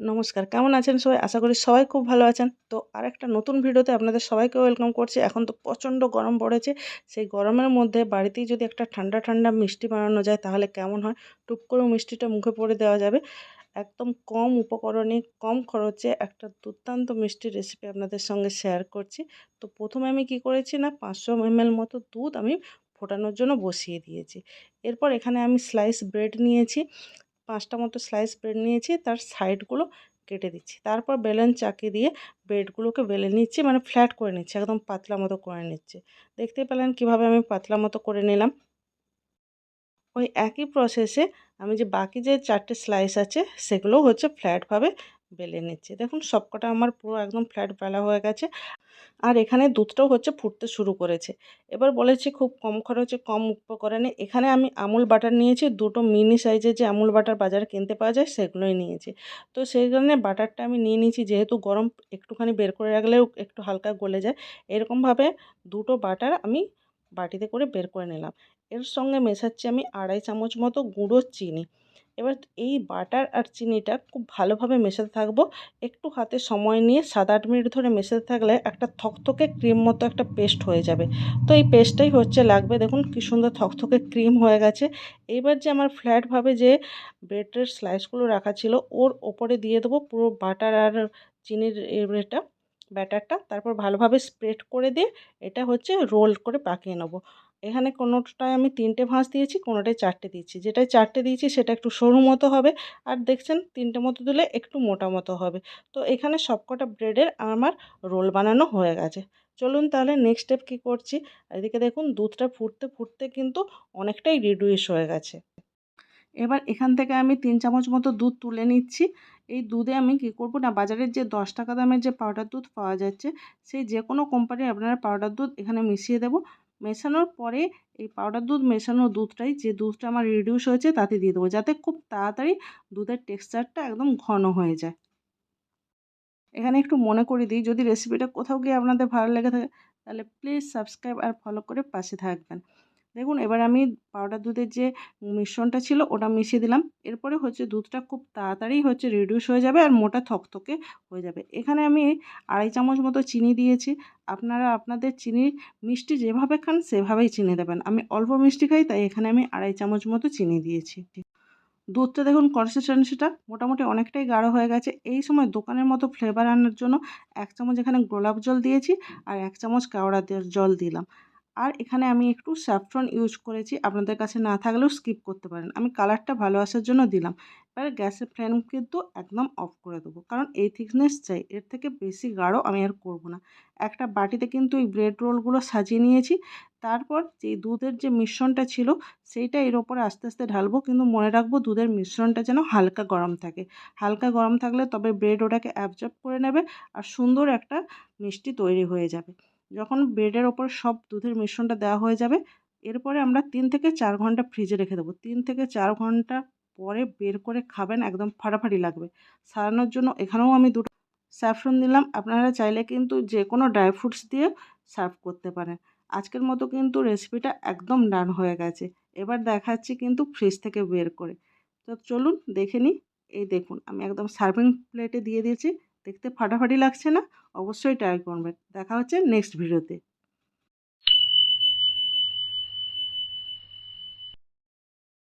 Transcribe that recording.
নমস্কার, কেমন আছেন সবাই? আশা করি সবাই খুব ভালো আছেন। তো আরেকটা নতুন ভিডিওতে আপনাদের সবাইকে ওয়েলকাম করছি। এখন তো প্রচণ্ড গরম পড়েছে। সেই গরমের মধ্যে বাড়িতেই যদি একটা ঠান্ডা, ঠান্ডা মিষ্টি বানানো যায় তাহলে কেমন হয়? টুক করে মিষ্টিটা মুখে পড়ে দেওয়া যাবে। একদম কম উপকরণে, কম খরচে একটা দুর্দান্ত মিষ্টির রেসিপি আপনাদের সঙ্গে শেয়ার করছি। তো ১ম এ আমি কি করেছি না ৫০০ ml মতো দুধ আমি ফোটানোর জন্য বসিয়ে দিয়েছি। এরপর এখানে আমি স্লাইস ব্রেড নিয়েছি। ৫ টা মতো স্লাইস ব্রেড নিয়েছি, তার সাইডগুলো কেটে দিচ্ছি। তারপর বেলন চাকি দিয়ে ব্রেডগুলোকে বেলে নিচ্ছি, মানে ফ্ল্যাট করে নিচ্ছি, একদম পাতলা মতো করে নিচ্ছি। দেখতেই পেলেন কীভাবে আমি পাতলা মতো করে নিলাম। ওই একই প্রসেসে আমি যে বাকি যে ৪ টে স্লাইস আছে সেগুলোও হচ্ছে ফ্ল্যাটভাবে বেলে নিচ্ছি। দেখুন সবকটা আমার পুরো একদম ফ্ল্যাট বেলা হয়ে গেছে। আর এখানে দুধটাও হচ্ছে ফুটতে শুরু করেছে। এবার বলেছি খুব কম খরচে কম উপকরণে এখানে আমি আমুল বাটার নিয়েছি, ২ টো মিনি সাইজের যে আমুল বাটার বাজারে কিনতে পাওয়া যায় সেগুলোই নিয়েছি। তো সেই কারণে বাটারটা আমি নিয়ে নিয়েছি, যেহেতু গরম একটুখানি বের করে রাখলেও একটু হালকা গলে যায়। এরকমভাবে ২ টো বাটার আমি বাটিতে করে বের করে নিলাম। এর সঙ্গে মেশাচ্ছি আমি ২.৫ চামচ মতো গুঁড়ো চিনি। এবার এই বাটার আর চিনিটা খুব ভালোভাবে মেশাতে থাকবো। একটু হাতে সময় নিয়ে ৭-৮ মিনিট ধরে মেশাতে থাকলে একটা থকথকে ক্রিম মতো একটা পেস্ট হয়ে যাবে। তো এই পেস্টটাই হচ্ছে লাগবে। দেখুন কি সুন্দর থকথকে ক্রিম হয়ে গেছে। এইবার যে আমার ফ্ল্যাটভাবে যে ব্রেডের স্লাইসগুলো রাখা ছিল ওর ওপরে দিয়ে দেবো পুরো বাটার আর চিনির ব্যাটারটা। তারপর ভালোভাবে স্প্রেড করে দিয়ে এটা হচ্ছে রোল করে পাকিয়ে নেবো। এখানে কোনোটায় আমি ৩ টে ভাঁজ দিয়েছি, কোনোটায় ৪ টে দিয়েছি। যেটায় ৪ টে দিয়েছি সেটা একটু সরু মতো হবে, আর দেখছেন ৩ টে মতো দিলে একটু মোটা মতো হবে। তো এখানে সবকটা ব্রেডের আমার রোল বানানো হয়ে গেছে। চলুন তাহলে নেক্সট স্টেপ কী করছি। এদিকে দেখুন দুধটা ফুটতে, ফুটতে কিন্তু অনেকটাই রিডিউস হয়ে গেছে। এবার এখান থেকে আমি ৩ চামচ মতো দুধ তুলে নিচ্ছি। এই দুধে আমি কী করব না, বাজারের যে ১০ টাকা দামের যে পাউডার দুধ পাওয়া যাচ্ছে, সেই যেকোনো কোম্পানির আপনারা পাউডার দুধ এখানে মিশিয়ে দেব। মেশানোর পরে এই পাউডার দুধ মেশানো দুধটাই, যে দুধটা আমার রিডিউস হয়েছে তাতে দিয়ে দেবো, যাতে খুব তাড়াতাড়ি দুধের টেক্সচারটা একদম ঘন হয়ে যায়। এখানে একটু মনে করিয়ে দিই, যদি রেসিপিটা কোথাও গিয়ে আপনাদের ভালো লেগে থাকে তাহলে প্লিজ সাবস্ক্রাইব আর ফলো করে পাশে থাকবেন। দেখুন এবার আমি পাউডার দুধের যে মিশ্রণটা ছিল ওটা মিশিয়ে দিলাম। এরপরে হচ্ছে দুধটা খুব তাড়াতাড়ি হচ্ছে রিডিউস হয়ে যাবে আর মোটা থকথকে হয়ে যাবে। এখানে আমি ২.৫ চামচ মতো চিনি দিয়েছি। আপনারা আপনাদের চিনি মিষ্টি যেভাবে খান সেভাবেই চিনি দেবেন। আমি অল্প মিষ্টি খাই, তাই এখানে আমি ২.৫ চামচ মতো চিনি দিয়েছি। দুধটা দেখুন কনসিস্টেন্সিটা মোটামুটি অনেকটাই গাঢ় হয়ে গেছে। এই সময় দোকানের মতো ফ্লেভার আনার জন্য ১ চামচ এখানে গোলাপ জল দিয়েছি আর ১ চামচ কেওড়া জল দিলাম। আর এখানে আমি একটু স্যাফরন ইউজ করেছি, আপনাদের কাছে না থাকলেও স্কিপ করতে পারেন। আমি কালারটা ভালো আসার জন্য দিলাম। এবার গ্যাসের ফ্লেম কিন্তু একদম অফ করে দেবো, কারণ এই থিকনেস চাই, এর থেকে বেশি গাঢ় আমি আর করব না। একটা বাটিতে কিন্তু এই ব্রেড রোলগুলো সাজিয়ে নিয়েছি। তারপর যেই দুধের যে মিশ্রণটা ছিল সেইটা এর ওপরে আস্তে আস্তে ঢালবো, কিন্তু মনে রাখবো দুধের মিশ্রণটা যেন হালকা গরম থাকে। হালকা গরম থাকলে তবে ব্রেড ওটাকে অ্যাবজর্ব করে নেবে আর সুন্দর একটা মিষ্টি তৈরি হয়ে যাবে। যখন ব্রেডের ওপর সব দুধের মিশ্রণটা দেওয়া হয়ে যাবে, এরপরে আমরা ৩ থেকে ৪ ঘন্টা ফ্রিজে রেখে দেবো। ৩ থেকে ৪ ঘন্টা পরে বের করে খাবেন, একদম ফাটাফাটি লাগবে। সারানোর জন্য এখানেও আমি ২ টো স্যাফরন দিলাম। আপনারা চাইলে কিন্তু যেকোনো ড্রাই ফ্রুটস দিয়ে সার্ভ করতে পারেন। আজকের মতো কিন্তু রেসিপিটা একদম ডান হয়ে গেছে। এবার দেখাচ্ছি কিন্তু ফ্রিজ থেকে বের করে। তো চলুন দেখে নিই। এই দেখুন আমি একদম সার্ভিং প্লেটে দিয়ে দিয়েছি। দেখতে ফাটাফাটি লাগছে না? অবশ্যই ট্রাই করবেন। দেখা হচ্ছে নেক্সট ভিডিওতে।